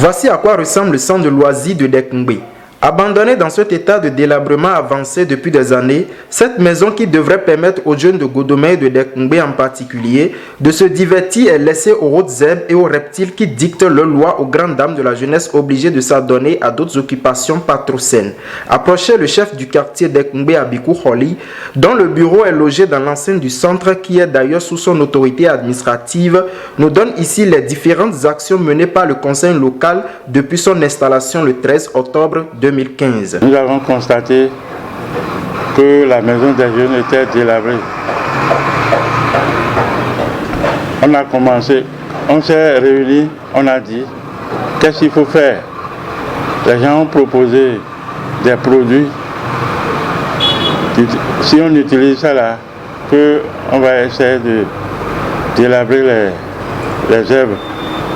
Voici à quoi ressemble le centre de loisirs de Dekungbe. Abandonnée dans cet état de délabrement avancé depuis des années, cette maison qui devrait permettre aux jeunes de Godomé et de Dekungbe en particulier de se divertir est laissée aux hautes herbes et aux reptiles qui dictent leurs lois aux grandes dames de la jeunesse obligées de s'adonner à d'autres occupations pas trop saines. Approchez le chef du quartier Dekungbe Abikou Holi, dont le bureau est logé dans l'enceinte du centre qui est d'ailleurs sous son autorité administrative, nous donne ici les différentes actions menées par le conseil local depuis son installation le 13 octobre 2015. Nous avons constaté que la maison des jeunes était délabrée. On a commencé, on s'est réunis, on a dit qu'est-ce qu'il faut faire. Les gens ont proposé des produits. Si on utilise ça là, on va essayer de délabrer les herbes.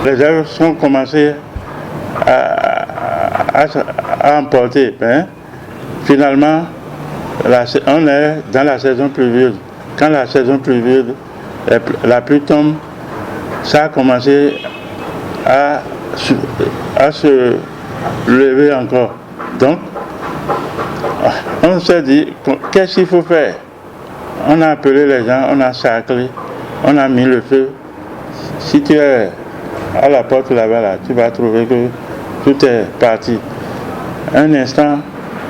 Les herbes sont commencées à emporter. Finalement, on est dans la saison pluvieuse. Quand la saison pluvieuse, la pluie tombe, ça a commencé à se lever encore. Donc, on s'est dit, qu'est-ce qu'il faut faire? On a appelé les gens, on a sacré, on a mis le feu. Si tu es à la porte là-bas, là, tu vas trouver que tout est parti. Un instant,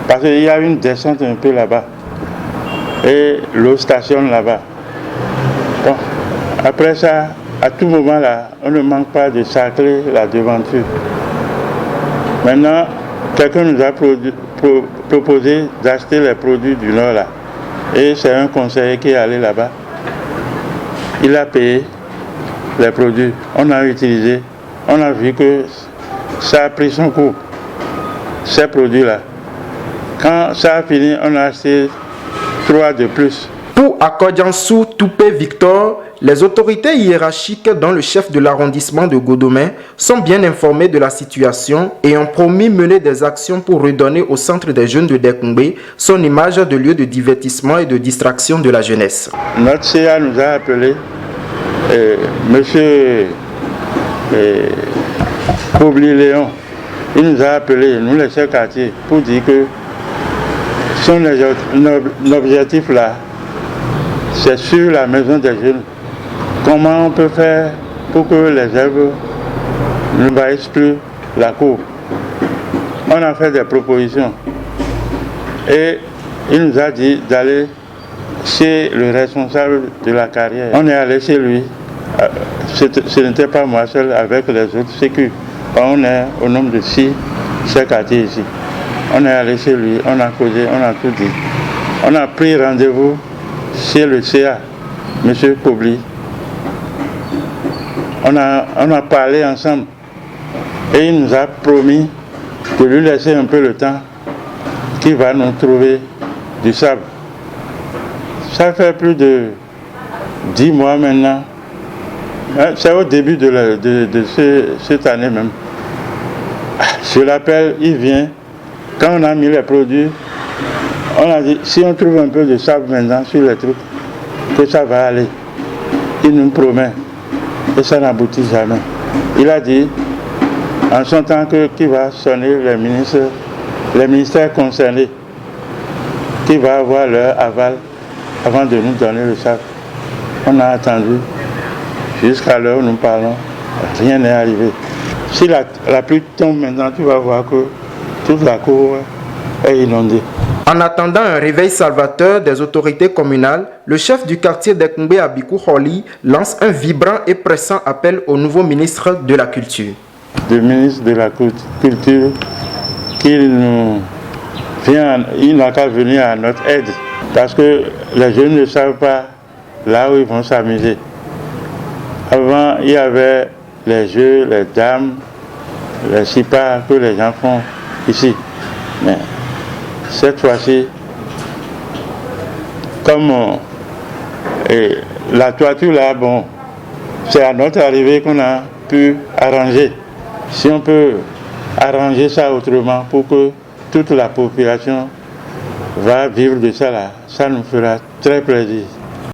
parce qu'il y a une descente un peu là-bas. Et l'eau stationne là-bas. Bon, après ça, à tout moment là, on ne manque pas de sacrer la devanture. Maintenant, quelqu'un nous a proposé d'acheter les produits du Nord là. Et c'est un conseiller qui est allé là-bas. Il a payé les produits. On a utilisé. On a vu que ça a pris son coût. Ces produits-là. Quand ça a fini, on a acheté 3 de plus. Pour Akodjansou Toupé Victor, les autorités hiérarchiques, dont le chef de l'arrondissement de Godomé, sont bien informés de la situation et ont promis mener des actions pour redonner au centre des jeunes de Dekungbe son image de lieu de divertissement et de distraction de la jeunesse. Notre CA nous a appelé, monsieur Pobli Léon, il nous a appelé, nous les chefs quartiers, pour dire que son objectif là, c'est sur la maison des jeunes. Comment on peut faire pour que les herbes ne envahissent plus la cour? On a fait des propositions. Et il nous a dit d'aller chez le responsable de la carrière. On est allé chez lui. Ce n'était pas moi seul, avec les autres sécu. On est au nombre de 6 chefs quartiers ici. On est allé chez lui, on a causé, on a tout dit. On a pris rendez-vous chez le CA, M. Pobli. On a parlé ensemble et il nous a promis de lui laisser un peu le temps qu'il va nous trouver du sable. Ça fait plus de 10 mois maintenant. C'est au début de cette année même. Je l'appelle, il vient. Quand on a mis les produits, on a dit, si on trouve un peu de sable maintenant sur les trucs, que ça va aller. Il nous promet. Et ça n'aboutit jamais. Il a dit, en son temps, qu'il va sonner les ministères concernés, qu'il va avoir leur aval avant de nous donner le sable. On a attendu. Jusqu'à l'heure où nous parlons, rien n'est arrivé. Si la pluie tombe maintenant, tu vas voir que toute la cour est inondée. En attendant un réveil salvateur des autorités communales, le chef du quartier Dekungbe Abikou Holi lance un vibrant et pressant appel au nouveau ministre de la Culture. Le ministre de la Culture, il n'a qu'à venir à notre aide, parce que les jeunes ne savent pas là où ils vont s'amuser. Avant, il y avait les jeux, les dames, les sipas que les gens font ici. Mais cette fois-ci, comme la toiture là, bon, c'est à notre arrivée qu'on a pu arranger. Si on peut arranger ça autrement pour que toute la population va vivre de ça là, ça nous fera très plaisir.